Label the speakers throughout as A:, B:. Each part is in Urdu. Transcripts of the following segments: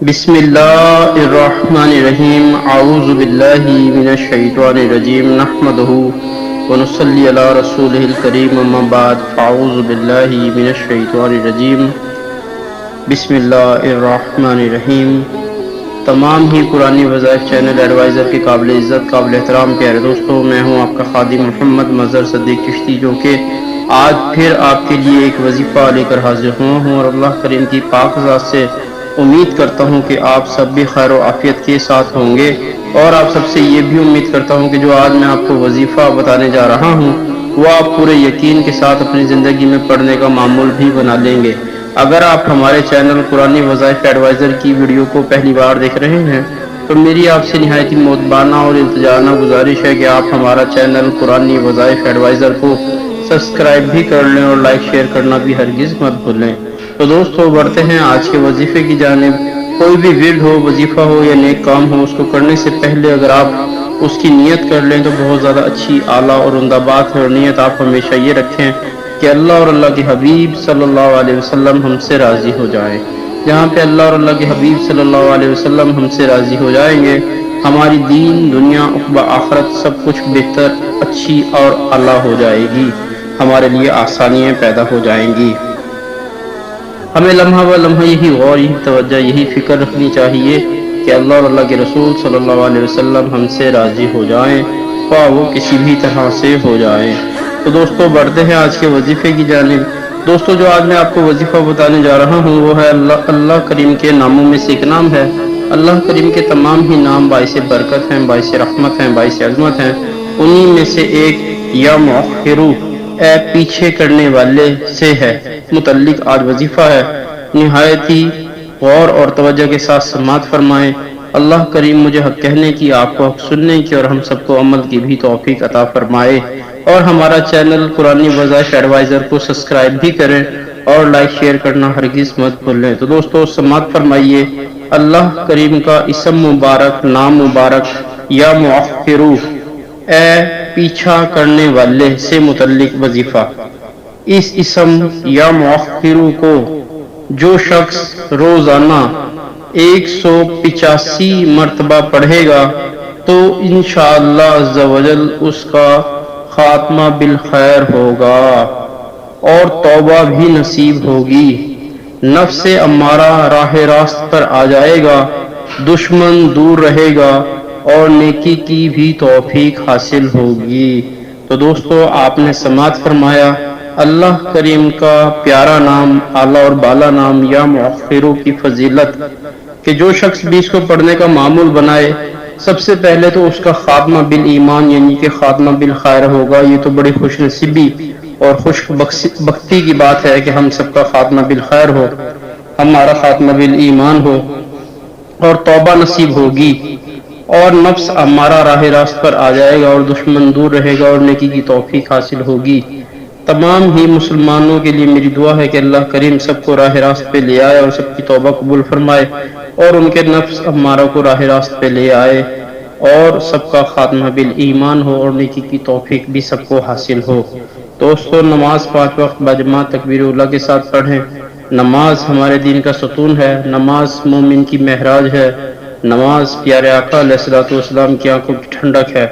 A: بسم اللہ الرحمن الرحیم اعوذ باللہ من الشیطان الرجیم نحمدہ ونصلی علی رسولہ الکریم اما بعد اعوذ باللہ من الشیطان الرجیم بسم اللہ الرحمن الرحیم۔ تمام ہی قرآنی وظائف چینل ایڈوائزر کے قابل عزت قابل احترام پیارے دوستوں، میں ہوں آپ کا خادم محمد مظہر صدیق چشتی، جو کہ آج پھر آپ کے لیے ایک وظیفہ لے کر حاضر ہوا ہوں، اور اللہ کریم کی پاک ذات سے امید کرتا ہوں کہ آپ سب بھی خیر و عافیت کے ساتھ ہوں گے، اور آپ سب سے یہ بھی امید کرتا ہوں کہ جو آج میں آپ کو وظیفہ بتانے جا رہا ہوں وہ آپ پورے یقین کے ساتھ اپنی زندگی میں پڑھنے کا معمول بھی بنا لیں گے۔ اگر آپ ہمارے چینل قرآنی وظائف ایڈوائزر کی ویڈیو کو پہلی بار دیکھ رہے ہیں تو میری آپ سے نہایت ہی مؤدبانہ اور التجانہ گزارش ہے کہ آپ ہمارا چینل قرآنی وظائف ایڈوائزر کو سبسکرائب بھی کر لیں اور لائک شیئر کرنا بھی ہرگز مت بھولیں۔ تو دوستو بڑھتے ہیں آج کے وظیفے کی جانب۔ کوئی بھی ورد ہو، وظیفہ ہو یا نیک کام ہو، اس کو کرنے سے پہلے اگر آپ اس کی نیت کر لیں تو بہت زیادہ اچھی اعلیٰ اور عمدہ بات ہے، اور نیت آپ ہمیشہ یہ رکھیں کہ اللہ اور اللہ کے حبیب صلی اللہ علیہ وسلم ہم سے راضی ہو جائیں۔ جہاں پہ اللہ اور اللہ کے حبیب صلی اللہ علیہ وسلم ہم سے راضی ہو جائیں گے، ہماری دین دنیا عقبہ آخرت سب کچھ بہتر اچھی اور اعلیٰ ہو جائے گی، ہمارے لیے آسانیاں پیدا ہو جائیں گی۔ ہمیں لمحہ و لمحہ یہی غور، یہی توجہ، یہی فکر رکھنی چاہیے کہ اللہ اور اللہ کے رسول صلی اللہ علیہ وسلم ہم سے راضی ہو جائیں، خواہ وہ کسی بھی طرح سے ہو جائیں۔ تو دوستو بڑھتے ہیں آج کے وظیفے کی جانب۔ دوستو جو آج میں آپ کو وظیفہ بتانے جا رہا ہوں وہ ہے اللہ کریم کے ناموں میں سے ایک نام ہے۔ اللہ کریم کے تمام ہی نام باعث برکت ہیں، باعث رحمت ہیں، باعث عظمت ہیں۔ انہی میں سے ایک یا مؤخرو، اے پیچھے کرنے والے سے ہے متعلق آج وظیفہ ہے۔ نہایت ہی غور اور توجہ کے ساتھ سماعت فرمائیں۔ اللہ کریم مجھے حق کہنے کی، آپ کو حق سننے کی، اور ہم سب کو عمل کی بھی توفیق عطا فرمائے۔ اور ہمارا چینل قرآنی وظائف ایڈوائزر کو سبسکرائب بھی کریں اور لائک شیئر کرنا ہرگز مت بھولیں۔ تو دوستو سماعت فرمائیے۔ اللہ کریم کا اسم مبارک، نام مبارک یا مؤخرو، اے پیچھا کرنے والے سے متعلق وظیفہ۔ اس اسم یا مؤخرو کو جو شخص روزانہ 185 مرتبہ پڑھے گا تو انشاءاللہ عز و جل اس کا خاتمہ بالخیر ہوگا اور توبہ بھی نصیب ہوگی، نفس امارہ راہ راست پر آ جائے گا، دشمن دور رہے گا اور نیکی کی بھی توفیق حاصل ہوگی۔ تو دوستو آپ نے سماعت فرمایا، اللہ کریم کا پیارا نام، اعلیٰ اور بالا نام یا مؤخرو کی فضیلت کہ جو شخص بھی اس کو پڑھنے کا معمول بنائے، سب سے پہلے تو اس کا خاتمہ بالایمان یعنی کہ خاتمہ بالخیر ہوگا۔ یہ تو بڑی خوش نصیبی اور خوش بختی کی بات ہے کہ ہم سب کا خاتمہ بالخیر ہو، ہمارا خاتمہ بالایمان ہو، اور توبہ نصیب ہوگی، اور نفس ہمارا راہ راست پر آ جائے گا اور دشمن دور رہے گا اور نیکی کی توفیق حاصل ہوگی۔ تمام ہی مسلمانوں کے لیے میری دعا ہے کہ اللہ کریم سب کو راہ راست پہ لے آئے اور سب کی توبہ قبول فرمائے، اور ان کے نفس ہمارا کو راہ راست پہ لے آئے، اور سب کا خاتمہ بالایمان ہو اور نیکی کی توفیق بھی سب کو حاصل ہو۔ دوستو نماز 5 وقت باجماعت تکبیر اولیٰ کے ساتھ پڑھیں۔ نماز ہمارے دین کا ستون ہے، نماز مومن کی معراج ہے، نماز پیارے آقا علیہ الصلوۃ والسلام کی آنکھوں کی ٹھنڈک ہے۔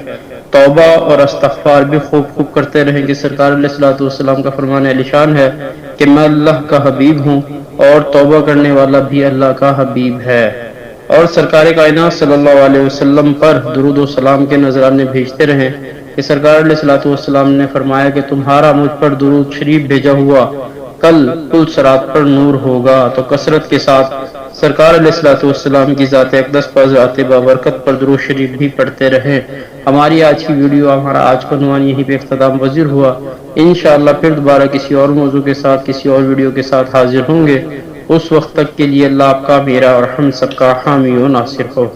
A: توبہ اور استغفار بھی خوب کرتے رہیں کہ سرکار علیہ الصلوۃ والسلام کا فرمان علی شان ہے کہ میں اللہ کا حبیب ہوں اور توبہ کرنے والا بھی اللہ کا حبیب ہے۔ اور سرکار کائنات صلی اللہ علیہ وسلم پر درود و سلام کے نذرانے بھیجتے رہیں کہ سرکار علیہ الصلوۃ والسلام نے فرمایا کہ تمہارا مجھ پر درود شریف بھیجا ہوا کل پل صراط پر نور ہوگا۔ تو کثرت کے ساتھ سرکار علیہ الصلوۃ والسلام کی ذات اقدس پر ذات بابرکت پر درود شریف بھی پڑھتے رہیں۔ ہماری آج کی ویڈیو، ہمارا آج کا عنوان یہیں پہ اختتام پذیر ہوا۔ انشاءاللہ پھر دوبارہ کسی اور موضوع کے ساتھ، کسی اور ویڈیو کے ساتھ حاضر ہوں گے۔ اس وقت تک کے لیے اللہ آپ کا، میرا اور ہم سب کا حامی و ناصر ہو۔